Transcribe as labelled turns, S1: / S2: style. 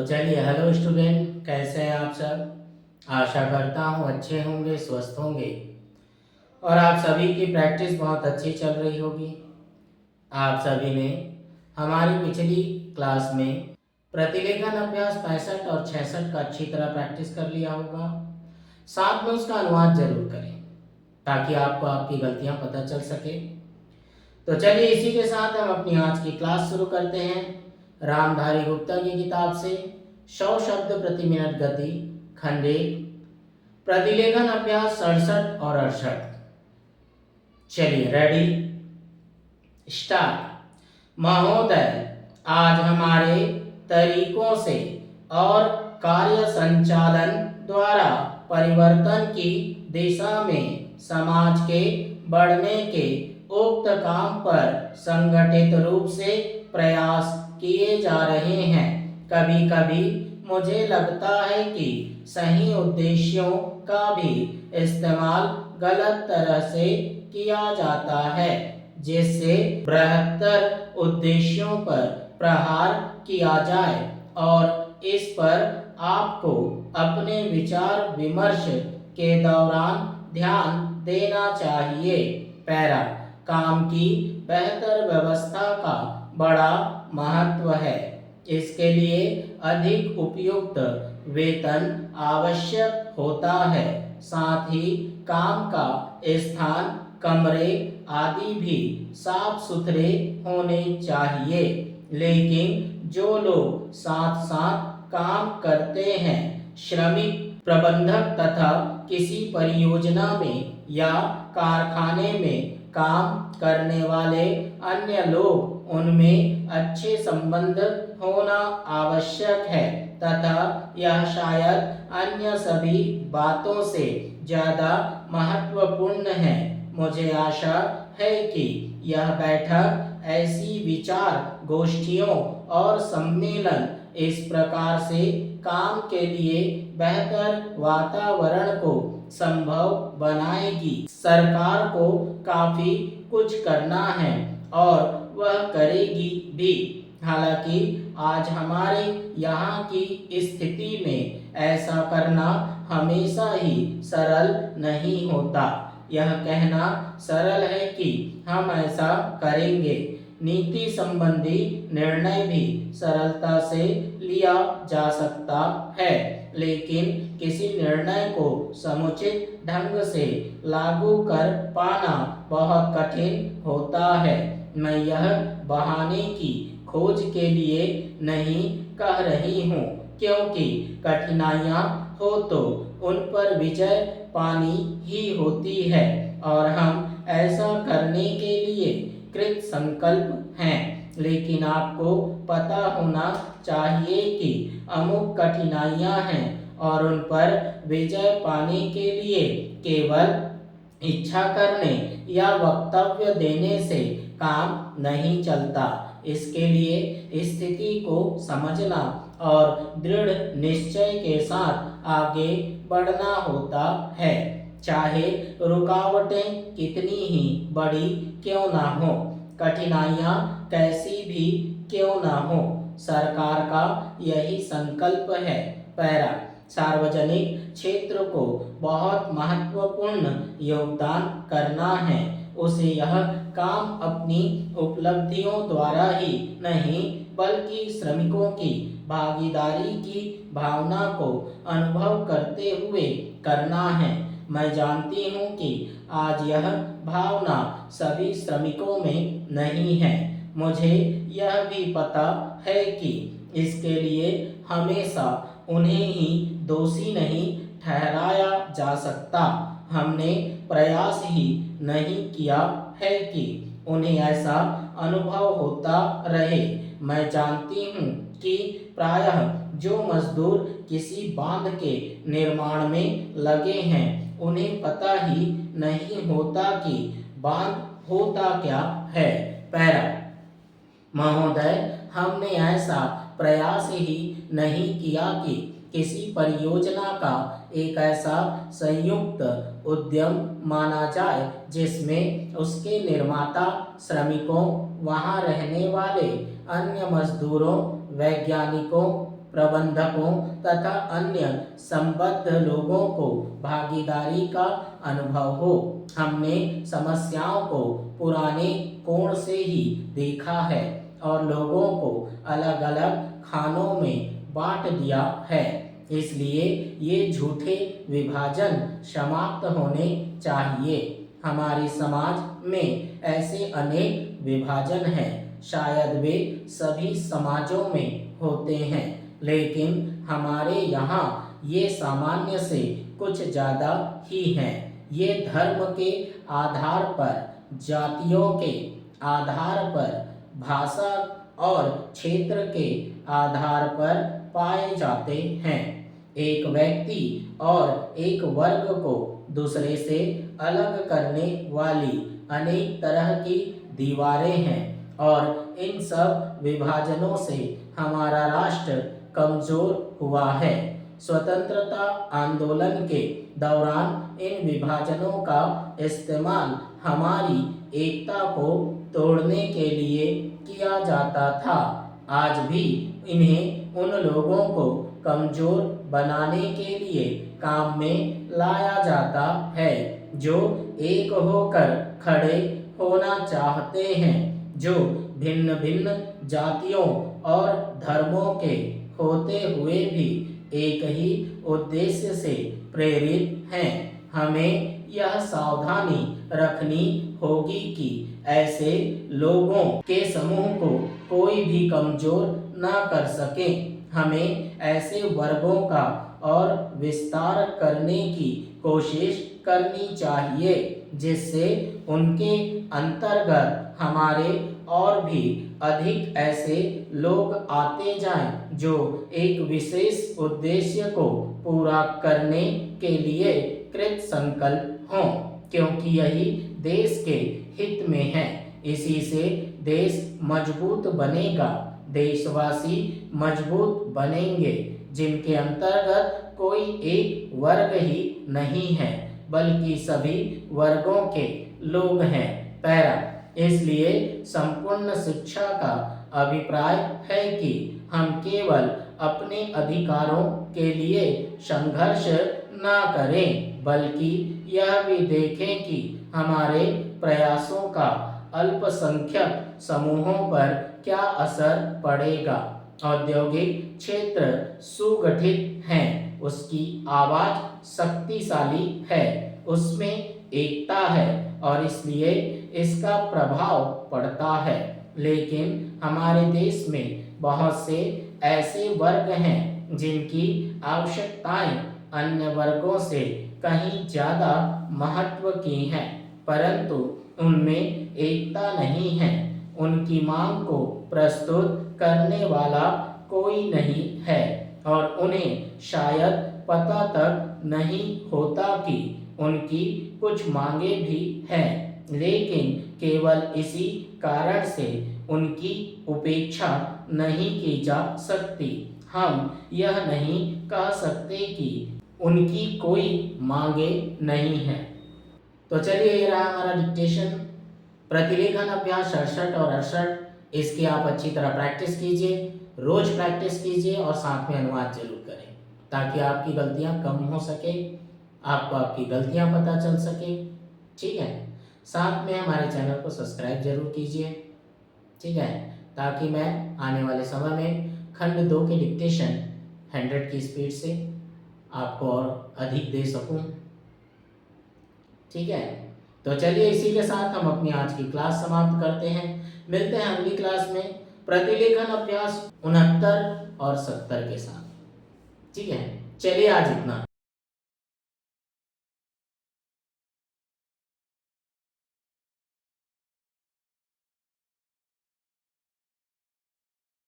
S1: चलिए, hello student, कैसे हैं आप सब। आशा करता हूँ अच्छे होंगे, स्वस्थ होंगे और आप सभी की प्रैक्टिस बहुत अच्छी चल रही होगी। आप सभी ने हमारी पिछली क्लास में प्रतिलेखन अभ्यास 65 और 66 का अच्छी तरह प्रैक्टिस कर लिया होगा। साथ में उसका अनुवाद जरूर करें ताकि आपको आपकी गलतियां पता चल सके। तो चलिए, इसी के साथ हम अपनी आज की क्लास शुरू करते हैं रामधारी गुप्ता की किताब से 100 शब्द प्रति मिनट गति, खंड 1, प्रतिलेखन अभ्यास 67 और 68। चलिए, रेडी, स्टार्ट। महोदय, आज हमारे तरीकों से और कार्य संचालन द्वारा परिवर्तन की दिशा में समाज के बढ़ने के उक्त काम पर संगठित रूप से प्रयास किए जा रहे हैं। कभी कभी मुझे लगता है कि सही उद्देश्यों का भी इस्तेमाल गलत तरह से किया जाता है, जिससे बृहत्तर उद्देश्यों पर प्रहार किया जाए, और इस पर आपको अपने विचार विमर्श के दौरान ध्यान देना चाहिए। पैरा, काम की बेहतर व्यवस्था का बड़ा महत्व है। इसके लिए अधिक उपयुक्त वेतन आवश्यक होता है। साथ ही काम का स्थान, कमरे आदि भी साफ सुथरे होने चाहिए। लेकिन जो लोग साथ साथ काम करते हैं, श्रमिक, प्रबंधक तथा किसी परियोजना में या कारखाने में काम करने वाले अन्य लोग, उनमें अच्छे संबंध होना आवश्यक है तथा यह शायद अन्य सभी बातों से ज्यादा महत्वपूर्ण है। मुझे आशा है कि यह बैठक ऐसी विचार गोष्ठियों और सम्मेलन इस प्रकार से काम के लिए बेहतर वातावरण को संभव बनाएगी। सरकार को काफी कुछ करना है और वह करेगी भी। हालांकि आज हमारे यहाँ की स्थिति में ऐसा करना हमेशा ही सरल नहीं होता। यह कहना सरल है कि हम ऐसा करेंगे। नीति संबंधी निर्णय भी सरलता से लिया जा सकता है, लेकिन किसी निर्णय को समुचित ढंग से लागू कर पाना बहुत कठिन होता है। मैं यह बहाने की खोज के लिए नहीं कह रही हूँ, क्योंकि कठिनाइयाँ हो तो उन पर विजय पानी ही होती है और हम ऐसा करने के लिए कृत संकल्प हैं। लेकिन आपको पता होना चाहिए कि अमुक कठिनाइयाँ हैं और उन पर विजय पाने के लिए केवल इच्छा करने या वक्तव्य देने से काम नहीं चलता। इसके लिए स्थिति को समझना और दृढ़ निश्चय के साथ आगे बढ़ना होता है, चाहे रुकावटें कितनी ही बड़ी क्यों ना हो, कठिनाइयाँ कैसी भी क्यों ना हो। सरकार का यही संकल्प है। पैरा, सार्वजनिक क्षेत्र को बहुत महत्वपूर्ण योगदान करना है। उसे यह काम अपनी उपलब्धियों द्वारा ही नहीं, बल्कि श्रमिकों की भागीदारी की भावना को अनुभव करते हुए करना है। मैं जानती हूँ कि आज यह भावना सभी श्रमिकों में नहीं है। मुझे यह भी पता है कि इसके लिए हमेशा उन्हें ही दोषी नहीं ठहराया जा सकता। हमने प्रयास ही नहीं किया है कि उन्हें ऐसा अनुभव होता रहे। मैं जानती हूँ कि प्रायः जो मजदूर किसी बांध के निर्माण में लगे हैं, उन्हें पता ही नहीं होता कि बांध होता क्या है। पैरा, महोदय, हमने ऐसा प्रयास ही नहीं किया कि किसी परियोजना का एक ऐसा संयुक्त उद्यम माना जाए जिसमें उसके निर्माता, श्रमिकों, वहां रहने वाले अन्य मजदूरों, वैज्ञानिकों प्रबंधकों तथा अन्य संबद्ध लोगों को भागीदारी का अनुभव हो। हमने समस्याओं को पुराने कोण से ही देखा है और लोगों को अलग अलग खानों में बांट दिया है। इसलिए ये झूठे विभाजन समाप्त होने चाहिए। हमारे समाज में ऐसे अनेक विभाजन हैं, शायद वे सभी समाजों में होते हैं, लेकिन हमारे यहाँ ये सामान्य से कुछ ज़्यादा ही हैं। ये धर्म के आधार पर, जातियों के आधार पर, भाषा और क्षेत्र के आधार पर पाए जाते हैं। एक व्यक्ति और एक वर्ग को दूसरे से अलग करने वाली अनेक तरह की दीवारें हैं और इन सब विभाजनों से हमारा राष्ट्र कमजोर हुआ है। स्वतंत्रता आंदोलन के दौरान इन विभाजनों का इस्तेमाल हमारी एकता को तोड़ने के लिए किया जाता था। आज भी इन्हें उन लोगों को कमजोर बनाने के लिए काम में लाया जाता है जो एक होकर खड़े होना चाहते हैं, जो भिन्न भिन्न जातियों और धर्मों के होते हुए भी एक ही उद्देश्य से प्रेरित हैं। हमें यह सावधानी रखनी होगी कि ऐसे लोगों के समूह को कोई भी कमजोर न कर सके। हमें ऐसे वर्गों का और विस्तार करने की कोशिश करनी चाहिए जिससे उनके अंतर्गत हमारे और भी अधिक ऐसे लोग आते जाएं जो एक विशेष उद्देश्य को पूरा करने के लिए कृत संकल्प हों, क्योंकि यही देश के हित में है। इसी से देश मजबूत बनेगा। देशवासी मजबूत बनेंगे जिनके अंतर्गत कोई एक वर्ग ही नहीं है बल्कि सभी वर्गों के लोग हैं। पैरा इसलिए संपूर्ण शिक्षा का अभिप्राय है कि हम केवल अपने अधिकारों के लिए संघर्ष न करें बल्कि यह भी देखें कि हमारे प्रयासों का अल्पसंख्यक समूहों पर क्या असर पड़ेगा। औद्योगिक क्षेत्र सुगठित है, उसकी आवाज शक्तिशाली है, उसमें एकता है और इसलिए इसका प्रभाव पड़ता है। लेकिन हमारे देश में बहुत से ऐसे वर्ग हैं जिनकी आवश्यकताएं अन्य वर्गों से कहीं ज्यादा महत्व की हैं, परंतु उनमें एकता नहीं है। उनकी मांग को प्रस्तुत करने वाला कोई नहीं है और उन्हें शायद पता तक नहीं होता कि उनकी कुछ मांगे भी हैं, लेकिन केवल इसी कारण से उनकी उपेक्षा नहीं की जा सकती। हम यह नहीं कह सकते कि उनकी कोई मांगे नहीं है। तो चलिए, ये रहा हमारा डिक्टेशन। प्रतिलेखन अभ्यास 67 और 68 इसकी आप अच्छी तरह प्रैक्टिस कीजिए, रोज प्रैक्टिस कीजिए और साथ में अनुवाद जरूर करें ताकि आपकी गलतियां कम हो सके, आपको आपकी गलतियां पता चल सके। ठीक है, साथ में हमारे चैनल को सब्सक्राइब जरूर कीजिए। ठीक है, ताकि मैं आने वाले समय में खंड 2 के डिक्टेशन 100 की स्पीड से आपको और अधिक दे सकूं। ठीक है, तो चलिए इसी के साथ हम अपनी आज की क्लास समाप्त करते हैं। मिलते हैं अगली क्लास में प्रतिलेखन अभ्यास 69 और 70 के साथ। ठीक है, चलिए आज इतना।